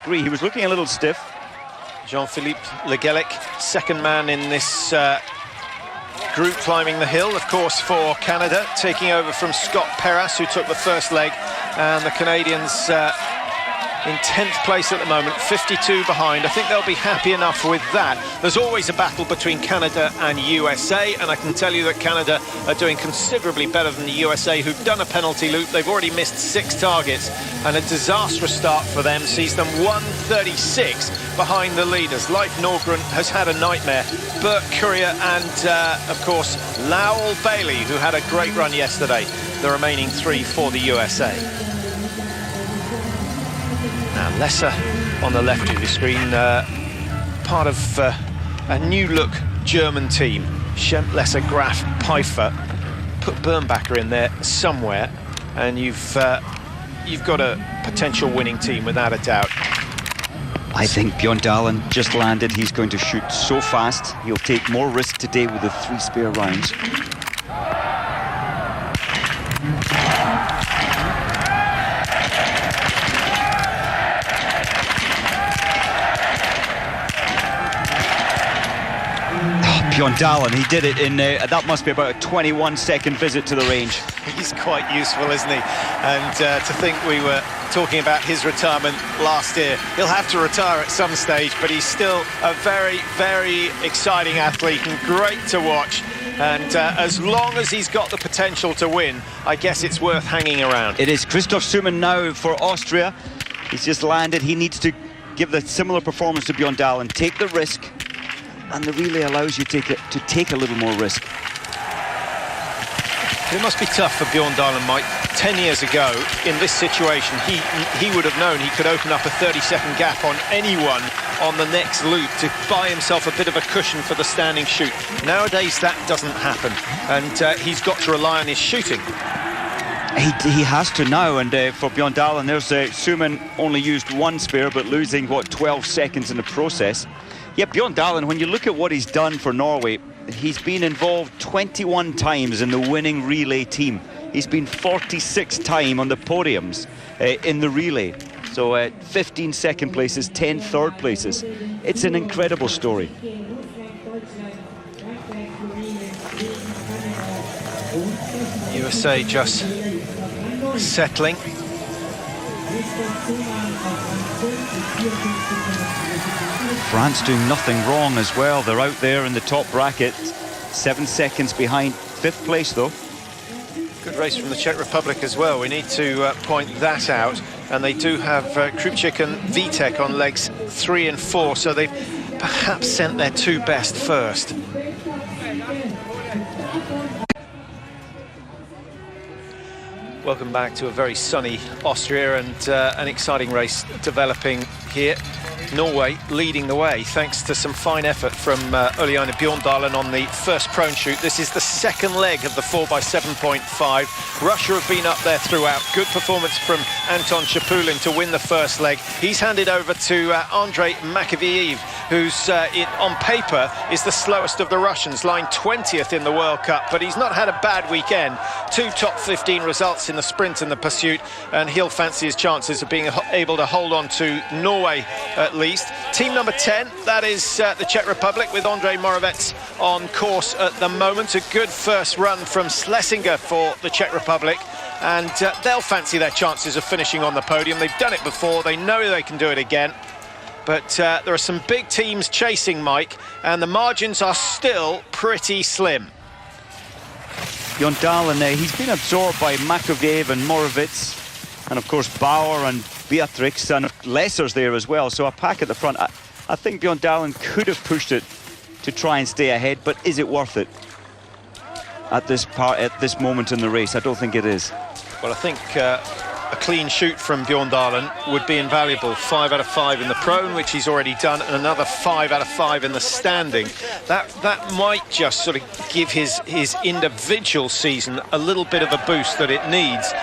agree. He was looking a little stiff. Jean-Philippe Legelec, second man in this group climbing the hill, of course, for Canada, taking over from Scott Perras, who took the first leg, and the Canadians in 10th place at the moment, 52 behind. I think they'll be happy enough with that. There's always a battle between Canada and USA, and I can tell you that Canada are doing considerably better than the USA, who've done a penalty loop. They've already missed 6 targets, and a disastrous start for them sees them 136 behind the leaders. Leif Norgren has had a nightmare. Bert Courier and, of course, Lowell Bailey, who had a great run yesterday, the remaining 3 for the USA. Now, Lesser on the left of your screen, part of a new-look German team. Schemp, Lesser, Graf, Pfeiffer. Put Bernbacher in there somewhere, and you've got a potential winning team, without a doubt. I think Bjorn Dahlen just landed. He's going to shoot so fast. He'll take more risk today with the 3 spare rounds. Bjorn Dahlen, he did it in, that must be about a 21-second visit to the range. He's quite useful, isn't he? And to think we were talking about his retirement last year. He'll have to retire at some stage, but he's still a very, very exciting athlete and great to watch. And as long as he's got the potential to win, I guess it's worth hanging around. It is. Christoph Suman now for Austria. He's just landed. He needs to give the similar performance to Bjorn Dahlen, take the risk, and the relay allows you to take a little more risk. It must be tough for Bjorn Dahlen, Mike. 10 years ago, in this situation, he would have known he could open up a 30-second gap on anyone on the next loop to buy himself a bit of a cushion for the standing shoot. Nowadays, that doesn't happen, and he's got to rely on his shooting. He has to now, and for Bjorn Dahlen, there's Suman only used 1 spare, but losing, what, 12 seconds in the process. Yeah, Bjorn Dahlen, when you look at what he's done for Norway, he's been involved 21 times in the winning relay team. He's been 46 times on the podiums in the relay. So 15 second places, 10 third places. It's an incredible story. USA just settling. France doing nothing wrong as well. They're out there in the top bracket, 7 seconds behind 5th place though. Good race from the Czech Republic as well. We need to point that out. And they do have Krupček and Vítek on legs 3 and 4, so they've perhaps sent their 2 best first. Welcome back to a very sunny Austria, and an exciting race developing here. Norway leading the way thanks to some fine effort from Uliana Bjorndalen on the first prone shoot. This is the second leg of the 4x7.5. Russia have been up there throughout. Good performance from Anton Chapulin to win the first leg. He's handed over to Andrei Makaviev, who's on paper is the slowest of the Russians, lying 20th in the World Cup, but he's not had a bad weekend. 2 top 15 results in the sprint and the pursuit, and he'll fancy his chances of being able to hold on to Norway at least. Team number 10, that is the Czech Republic, with Andrej Moravec on course at the moment. A good first run from Schlesinger for the Czech Republic, and they'll fancy their chances of finishing on the podium. They've done it before, they know they can do it again. But there are some big teams chasing, Mike, and the margins are still pretty slim. Bjorn Dahlen, he's been absorbed by Makaviev and Moravec, and of course Bauer and Beatrix, and Lesser's there as well, so a pack at the front. I think Bjorn Dahlen could have pushed it to try and stay ahead, but is it worth it at this moment in the race? I don't think it is. Well, I think a clean shoot from Bjorn Dahlen would be invaluable. 5 out of 5 in the prone, which he's already done, and another 5 out of 5 in the standing. That might just sort of give his individual season a little bit of a boost that it needs,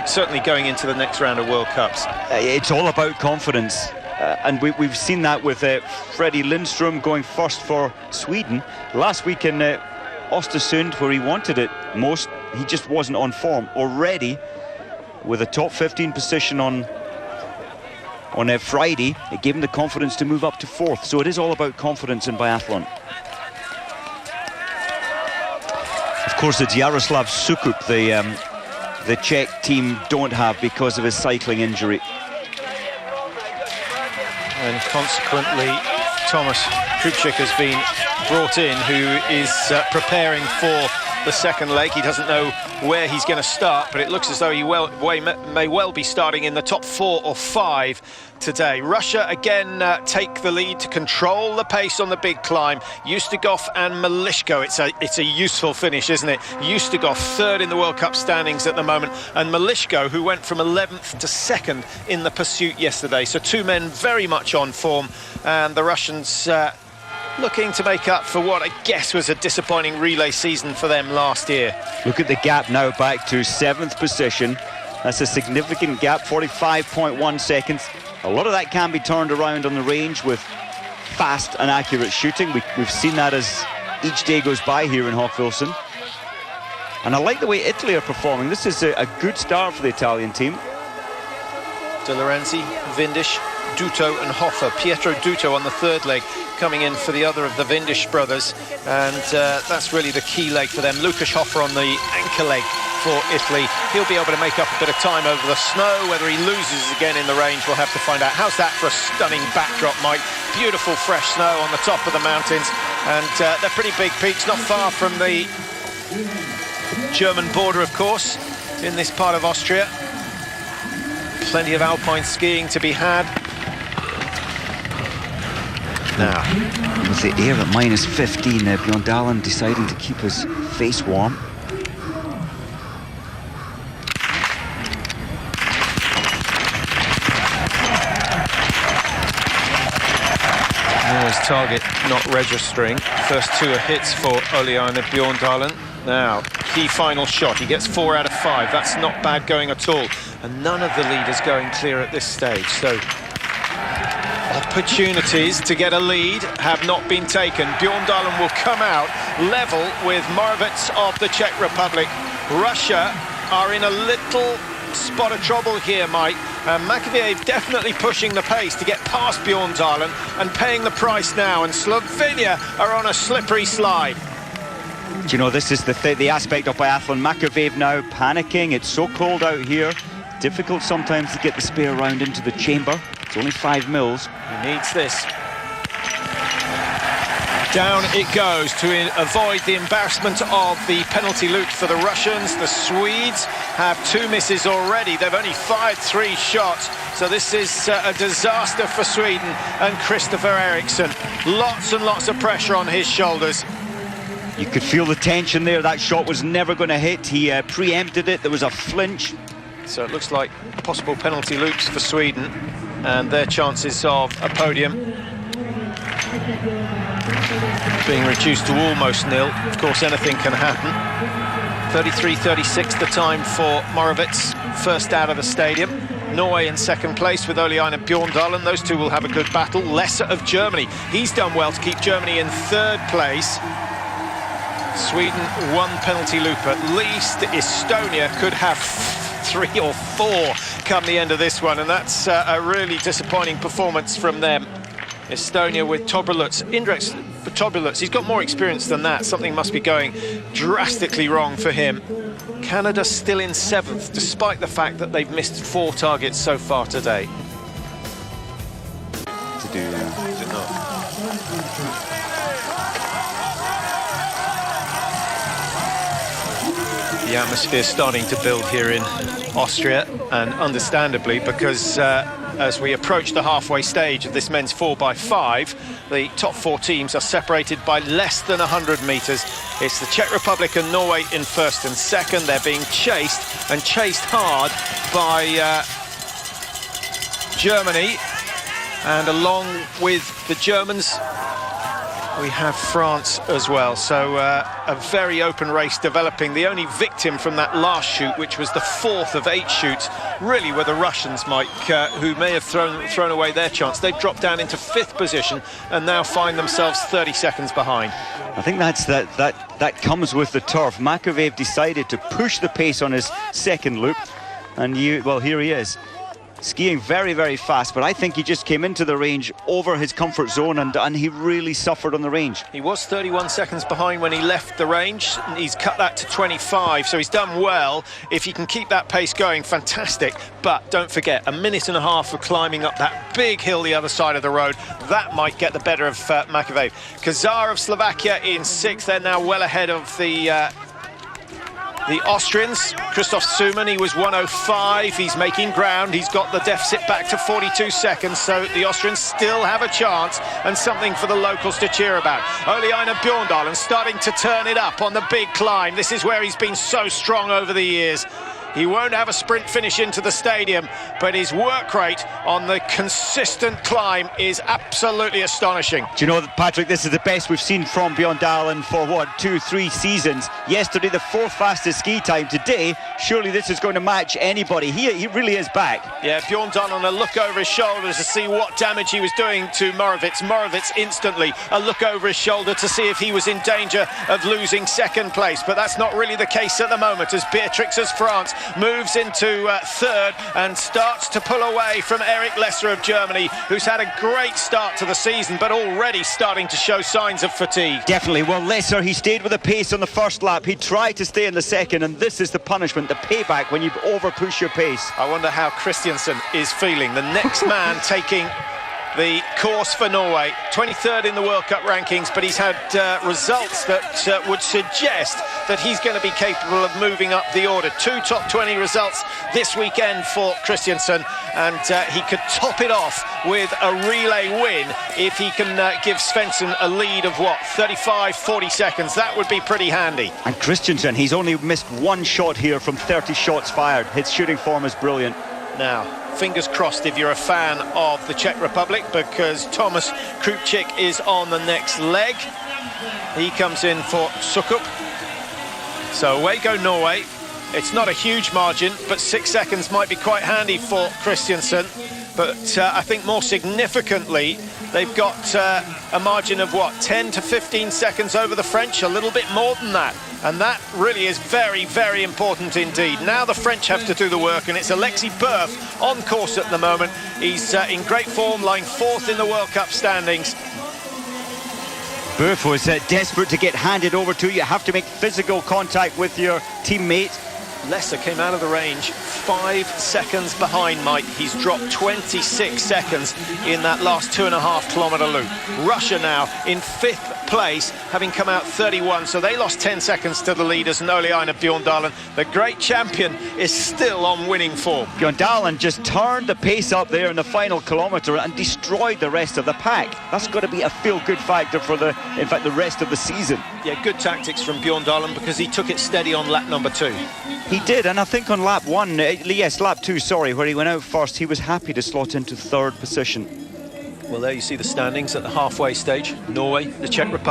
certainly going into the next round of World Cups. It's all about confidence, and we've seen that with Freddie Lindström going first for Sweden. Last week in Östersund, where he wanted it most, he just wasn't on form already. With a top 15 position on on Friday, it gave him the confidence to move up to 4th. So it is all about confidence in biathlon. Of course, it's Jaroslav Sukup, the Czech team don't have because of his cycling injury. And consequently, Thomas Kuchik has been brought in, who is preparing for the second leg. He doesn't know where he's going to start, but it looks as though he may well be starting in the top 4 or 5 today. Russia again take the lead to control the pace on the big climb. Ustugov and Malishko. It's a useful finish, isn't it? Ustugov 3rd in the World Cup standings at the moment, and Malishko, who went from 11th to 2nd in the pursuit yesterday. So 2 men very much on form, and the Russians looking to make up for what I guess was a disappointing relay season for them last year. Look at the gap now, back to 7th position. That's a significant gap, 45.1 seconds. A lot of that can be turned around on the range with fast and accurate shooting. We've seen that as each day goes by here in Hochfilzen. And I like the way Italy are performing. This is a good start for the Italian team. De Lorenzi, Vindish, Duto and Hoffa. Pietro Duto on the 3rd leg, coming in for the other of the Vindish brothers, and that's really the key leg for them. Lukas Hoffa on the anchor leg for Italy. He'll be able to make up a bit of time over the snow. Whether he loses again in the range, we'll have to find out. How's that for a stunning backdrop, Mike? Beautiful fresh snow on the top of the mountains, and they're pretty big peaks, not far from the German border, of course, in this part of Austria. Plenty of alpine skiing to be had. Now, with the air at minus 15, Bjorn Dahlen deciding to keep his face warm. His target not registering. First 2 are hits for Ole-Einar Bjorn Dahlen. Now, key final shot. He gets 4 out of 5. That's not bad going at all. And none of the leaders going clear at this stage. So opportunities to get a lead have not been taken. Bjorn Dahlen will come out level with Moravec of the Czech Republic. Russia are in a little spot of trouble here, Mike. Makeyev definitely pushing the pace to get past Bjorn Dahlen and paying the price now. And Slovenia are on a slippery slide. Do you know, this is the aspect of biathlon. Makeyev now panicking. It's so cold out here. Difficult sometimes to get the spare round into the chamber. It's only 5 mils. He needs this. Down it goes to avoid the embarrassment of the penalty loop for the Russians. The Swedes have 2 misses already. They've only fired 3 shots. So this is a disaster for Sweden and Christopher Eriksson. Lots and lots of pressure on his shoulders. You could feel the tension there. That shot was never going to hit. He preempted it. There was a flinch. So it looks like possible penalty loops for Sweden and their chances of a podium being reduced to almost nil. Of course, anything can happen. 33-36 the time for Moravec, first out of the stadium. Norway in 2nd place with Ole-Einar Bjorn Dahlen. Those 2 will have a good battle. Lesser of Germany. He's done well to keep Germany in 3rd place. Sweden 1 penalty loop at least. Estonia could have 3 or 4 come the end of this one, and that's a really disappointing performance from them. Estonia with Tobrulutz. Indrek Tobrulutz, he's got more experience than that. Something must be going drastically wrong for him. Canada still in 7th, despite the fact that they've missed 4 targets so far today. To do, Is it not? The atmosphere starting to build here in Austria, and understandably, because as we approach the halfway stage of this men's 4x5, the top 4 teams are separated by less than 100 metres. It's the Czech Republic and Norway in 1st and 2nd. They're being chased, and chased hard by Germany. And along with the Germans, we have France as well. So a very open race developing. The only victim from that last shoot, which was the 4th of 8 shoots, really were the Russians, Mike, who may have thrown away their chance. They've dropped down into 5th position and now find themselves 30 seconds behind. I think that comes with the turf. Makeyev decided to push the pace on his 2nd loop, and well, here he is. skiing very, very fast, but I think he just came into the range over his comfort zone, and he really suffered on the range. He was 31 seconds behind when he left the range. He's cut that to 25, so he's done well. If he can keep that pace going, fantastic. But don't forget, a minute and a half of climbing up that big hill the other side of the road. That might get the better of Makeyev. Kazar of Slovakia in 6th. They're now well ahead of the Austrians. Christoph Suman, he was 105. He's making ground. He's got the deficit back to 42 seconds, so the Austrians still have a chance and something for the locals to cheer about. Ole Einar Bjorndalen starting to turn it up on the big climb. This is where he's been so strong over the years. He won't have a sprint finish into the stadium, but his work rate on the consistent climb is absolutely astonishing. Do you know, Patrick, this is the best we've seen from Bjorndalen for, what, 2-3 seasons. Yesterday, the 4th fastest ski time. Today, surely this is going to match anybody. He really is back. Yeah, Bjorndalen, a look over his shoulder to see what damage he was doing to Moravec. Moravec instantly a look over his shoulder to see if he was in danger of losing 2nd place. But that's not really the case at the moment, as Beatrix's France moves into 3rd and starts to pull away from Eric Lesser of Germany, who's had a great start to the season, but already starting to show signs of fatigue. Definitely. Well, Lesser, he stayed with the pace on the first lap. He tried to stay in the second, and this is the punishment, the payback when you over-push your pace. I wonder how Christiansen is feeling. The next man taking the course for Norway, 23rd in the World Cup rankings, but he's had results that would suggest that he's going to be capable of moving up the order. 2 top 20 results this weekend for Christiansen, and he could top it off with a relay win if he can give Svensson a lead of, what, 35-40 seconds. That would be pretty handy. And Christiansen, he's only missed 1 shot here from 30 shots fired. His shooting form is brilliant. Now, fingers crossed if you're a fan of the Czech Republic, because Thomas Krupčík is on the next leg. He comes in for Sukup. So away go Norway. It's not a huge margin, but 6 seconds might be quite handy for Christiansen. But I think more significantly, they've got a margin of, what, 10 to 15 seconds over the French, a little bit more than that. And that really is very, very important indeed. Now the French have to do the work, and it's Alexis Berth on course at the moment. He's in great form, lying 4th in the World Cup standings. Berth was desperate to get handed over to you. You have to make physical contact with your teammate. Lesser came out of the range 5 seconds behind Mike. He's dropped 26 seconds in that last 2.5 kilometre loop. Russia now in 5th place, having come out 31, so they lost 10 seconds to the leaders, and Ole Einar Bjorndalen, the great champion, is still on winning form. Bjorndalen just turned the pace up there in the final kilometre and destroyed the rest of the pack. That's got to be a feel-good factor for the rest of the season. Yeah, good tactics from Bjorndalen, because he took it steady on lap number 2. He did, and I think on lap 1, yes, lap 2, sorry, where he went out first, he was happy to slot into 3rd position. Well, there you see the standings at the halfway stage. Norway, the Czech Republic.